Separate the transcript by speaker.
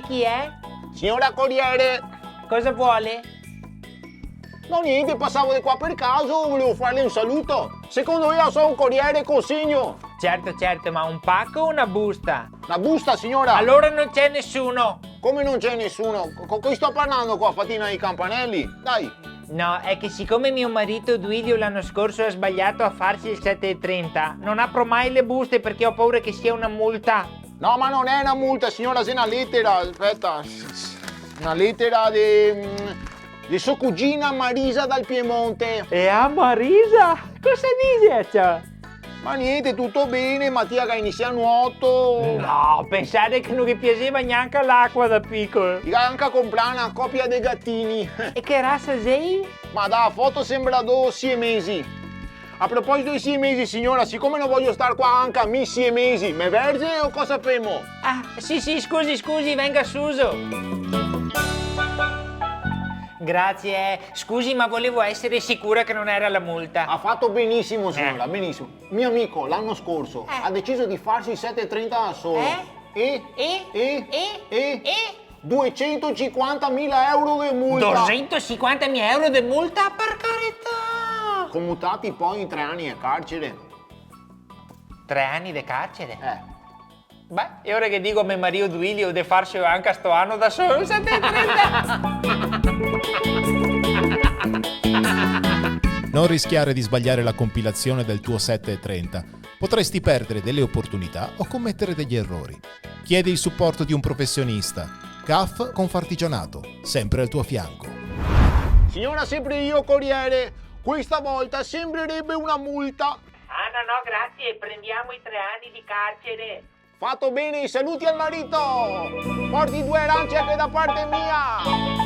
Speaker 1: chi è?
Speaker 2: Signora Corriere,
Speaker 1: Cosa vuole?
Speaker 2: no niente, passavo di qua per caso, volevo farle un saluto. Secondo me io sono un corriere consegno.
Speaker 1: Certo, ma un pacco o una busta?
Speaker 2: La busta, signora.
Speaker 1: Allora non c'è nessuno.
Speaker 2: Come non c'è nessuno? Con chi sto parlando qua, fatina di campanelli? Dai.
Speaker 1: No, è che siccome mio marito Duilio l'anno scorso ha sbagliato a farsi il 7,30, non apro mai le buste perché ho paura che sia una multa.
Speaker 2: No, ma non è una multa, signora, è una lettera. Aspetta. Una lettera di sua cugina Marisa dal Piemonte.
Speaker 1: E a Marisa? Cosa dice ciò?
Speaker 2: Ma niente, tutto bene, Mattia che inizia a nuoto.
Speaker 1: No, pensate che non gli piaceva neanche l'acqua da piccolo.
Speaker 2: Gli anche a comprare una coppia di gattini.
Speaker 1: E che razza sei?
Speaker 2: Ma da foto sembra 6 mesi. A proposito di 6 mesi, signora, siccome non voglio star qua anche a mi 6 mesi, me verge o cosa femo?
Speaker 1: Ah, sì, scusi, venga Suso. Grazie, scusi, ma volevo essere sicura che non era la multa.
Speaker 2: Ha fatto benissimo, signora, benissimo. Mio amico l'anno scorso ha deciso di farsi 7,30 da solo. E 250.000 euro di multa.
Speaker 1: 250.000 euro di multa, per carità!
Speaker 2: Commutati poi in 3 anni a carcere.
Speaker 1: 3 anni di carcere? Beh, e ora che dico a mio marito Duilio di farsi anche a sto anno da solo 7,30.
Speaker 3: Non rischiare di sbagliare la compilazione del tuo 7,30. Potresti perdere delle opportunità o commettere degli errori. Chiedi il supporto di un professionista. CAF Confartigianato, sempre al tuo fianco.
Speaker 2: Signora, sempre io, Corriere. Questa volta sembrerebbe una multa.
Speaker 1: Ah, no, grazie, prendiamo i 3 anni di carcere.
Speaker 2: Fatto bene, saluti al marito. Porti 2 arance anche da parte mia.